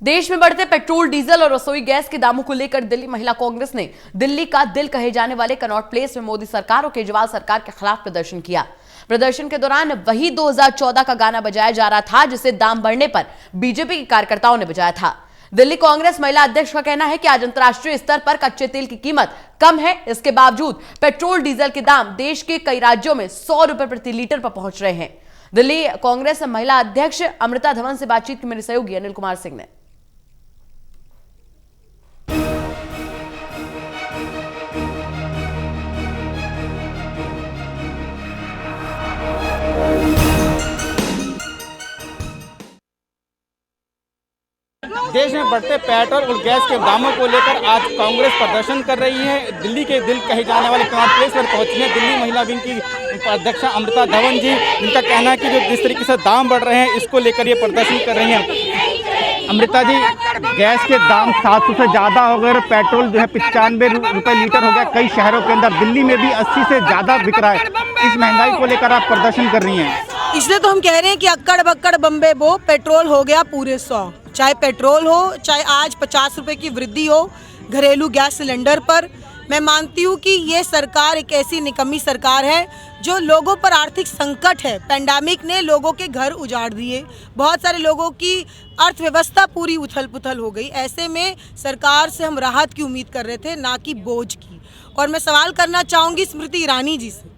देश में बढ़ते पेट्रोल, डीजल और रसोई गैस के दामों को लेकर दिल्ली महिला कांग्रेस ने दिल्ली का दिल कहे जाने वाले कनॉट प्लेस में मोदी सरकार और केजरीवाल सरकार के खिलाफ प्रदर्शन किया। प्रदर्शन के दौरान वही 2014 का गाना बजाया जा रहा था जिसे दाम बढ़ने पर बीजेपी के कार्यकर्ताओं ने बजाया था। दिल्ली कांग्रेस महिला अध्यक्ष का कहना है कि आज अंतर्राष्ट्रीय स्तर पर कच्चे तेल की कीमत कम है, इसके बावजूद पेट्रोल डीजल के दाम देश के कई राज्यों में 100 रुपए प्रति लीटर पर पहुंच रहे हैं। दिल्ली कांग्रेस महिला अध्यक्ष अमृता धवन से बातचीत की मेरे सहयोगी अनिल कुमार सिंह ने। देश में बढ़ते पेट्रोल और गैस के दामों को लेकर आज कांग्रेस प्रदर्शन कर रही है। दिल्ली के दिल कहे जाने वाले कनॉट प्लेस पर पहुंची है दिल्ली महिला विंग की अध्यक्ष अमृता धवन जी। इनका कहना है कि जो जिस तरीके से दाम बढ़ रहे हैं इसको लेकर ये प्रदर्शन कर रही हैं। अमृता जी, गैस के दाम 700 से ज़्यादा हो गए और पेट्रोल जो है 95 रुपये लीटर हो गया। कई शहरों के अंदर, दिल्ली में भी 80 से ज़्यादा बिक रहा है। इस महंगाई को लेकर आप प्रदर्शन कर रही हैं। इसलिए तो हम कह रहे हैं कि अक्कड़ बक्कड़ बम्बे बो, पेट्रोल हो गया पूरे 100। चाहे पेट्रोल हो, चाहे आज 50 रुपए की वृद्धि हो घरेलू गैस सिलेंडर पर। मैं मानती हूँ कि ये सरकार एक ऐसी निकम्मी सरकार है जो लोगों पर आर्थिक संकट है। पैंडेमिक ने लोगों के घर उजाड़ दिए, बहुत सारे लोगों की अर्थव्यवस्था पूरी उथल पुथल हो गई। ऐसे में सरकार से हम राहत की उम्मीद कर रहे थे, ना कि बोझ की। और मैं सवाल करना चाहूँगी स्मृति ईरानी जी से,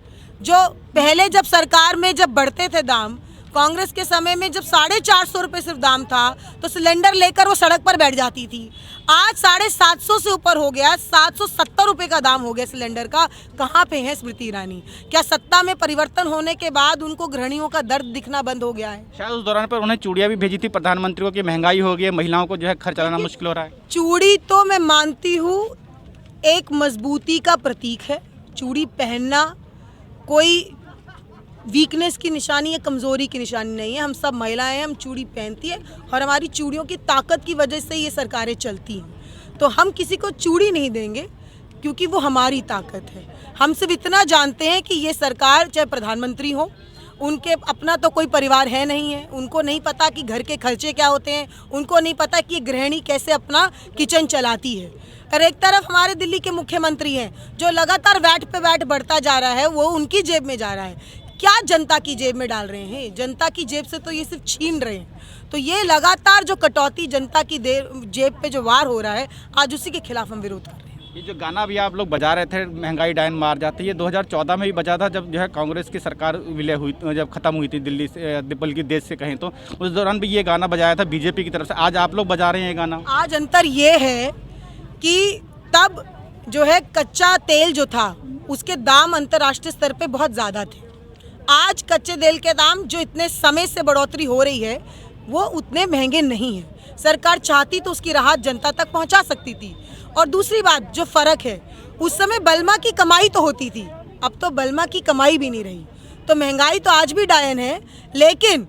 जो पहले जब सरकार में जब बढ़ते थे दाम, कांग्रेस के समय में जब 450 रुपये सिर्फ दाम था तो सिलेंडर लेकर वो सड़क पर बैठ जाती थी। आज 750 से ऊपर हो गया, 770 रुपये का दाम हो गया सिलेंडर का। कहाँ पे है स्मृति ईरानी? क्या सत्ता में परिवर्तन होने के बाद उनको गृहिणियों का दर्द दिखना बंद हो गया है? शायद उस दौरान पर उन्हें चूड़ियाँ भी भेजी थी प्रधानमंत्री को कि महंगाई हो गई है, महिलाओं को जो है घर चलाना मुश्किल हो रहा है। चूड़ी तो मैं मानती हूँ एक मजबूती का प्रतीक है। चूड़ी पहनना कोई वीकनेस की निशानी या कमज़ोरी की निशानी नहीं है। हम सब महिलाएं हैं, हम चूड़ी पहनती है और हमारी चूड़ियों की ताकत की वजह से ये सरकारें चलती हैं। तो हम किसी को चूड़ी नहीं देंगे क्योंकि वो हमारी ताकत है। हम सिर्फ इतना जानते हैं कि ये सरकार, चाहे प्रधानमंत्री हो, उनके अपना तो कोई परिवार है नहीं है। उनको नहीं पता कि घर के खर्चे क्या होते हैं, उनको नहीं पता कि गृहिणी कैसे अपना किचन चलाती है। और एक तरफ हमारे दिल्ली के मुख्यमंत्री हैं जो लगातार वैट पे वैट बढ़ता जा रहा है, वो उनकी जेब में जा रहा है। क्या जनता की जेब में डाल रहे हैं? जनता की जेब से तो ये सिर्फ छीन रहे हैं। तो ये लगातार जो कटौती जनता की जेब पे जो वार हो रहा है, आज उसी के खिलाफ हम विरोध कर रहे हैं। ये जो गाना भी आप लोग बजा रहे थे, महंगाई डायन मार जाती है, 2014 में भी बजा था जब जो है कांग्रेस की सरकार विलय हुई, जब खत्म हुई थी दिल्ली से, बल्कि देश से कहें तो उस दौरान भी ये गाना बजाया था बीजेपी की तरफ से। आज आप लोग बजा रहे हैं ये गाना। आज अंतर ये है कि तब जो है कच्चा तेल जो था उसके दाम अंतर्राष्ट्रीय स्तर पे बहुत ज़्यादा थे। आज कच्चे तेल के दाम जो इतने समय से बढ़ोतरी हो रही है वो उतने महंगे नहीं हैं। सरकार चाहती तो उसकी राहत जनता तक पहुंचा सकती थी। और दूसरी बात जो फ़र्क है, उस समय बल्मा की कमाई तो होती थी, अब तो बल्मा की कमाई भी नहीं रही। तो महंगाई तो आज भी डायन है, लेकिन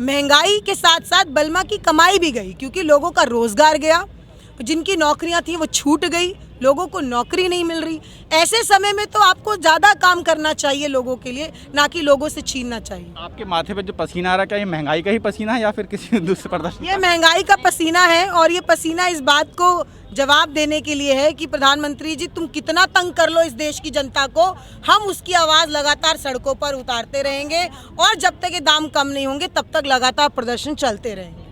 महंगाई के साथ साथ बल्मा की कमाई भी गई क्योंकि लोगों का रोज़गार गया, जिनकी नौकरियां थी वो छूट गई, लोगों को नौकरी नहीं मिल रही। ऐसे समय में तो आपको ज़्यादा काम करना चाहिए लोगों के लिए, ना कि लोगों से छीनना चाहिए। आपके माथे पे जो पसीना आ रहा है, क्या ये महंगाई का ही पसीना है या फिर किसी दूसरे प्रदर्शन? ये महंगाई का पसीना है और ये पसीना इस बात को जवाब देने के लिए है कि प्रधानमंत्री जी तुम कितना तंग कर लो इस देश की जनता को, हम उसकी आवाज़ लगातार सड़कों पर उतारते रहेंगे और जब तक ये दाम कम नहीं होंगे तब तक लगातार प्रदर्शन चलते रहेंगे।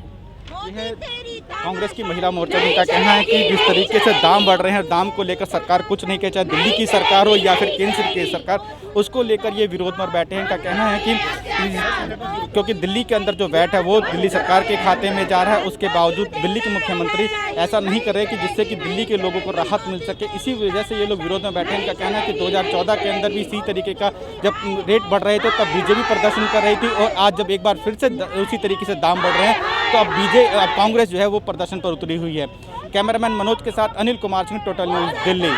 कांग्रेस की महिला मोर्चा का कहना है कि जिस तरीके से दाम बढ़ रहे हैं, दाम को लेकर सरकार कुछ नहीं कहे, चाहे दिल्ली की सरकार हो या फिर केंद्र की सरकार, उसको लेकर ये विरोध में बैठे हैं। इनका कहना है कि क्योंकि दिल्ली के अंदर जो वैट है वो दिल्ली सरकार के खाते में जा रहा है, उसके बावजूद दिल्ली के मुख्यमंत्री ऐसा नहीं कर रहे कि जिससे कि दिल्ली के लोगों को राहत मिल सके। इसी वजह से ये लोग विरोध में बैठे हैं। इनका कहना है कि 2014 के अंदर भी इसी तरीके का जब रेट बढ़ रहे थे तब बीजेपी प्रदर्शन कर रही थी और आज जब एक बार फिर से उसी तरीके से दाम बढ़ रहे हैं तो अब कांग्रेस जो है वो प्रदर्शन पर उतरी हुई है। कैमरामैन मनोज के साथ अनिल कुमार सिंह, टोटल न्यूज़, दिल्ली।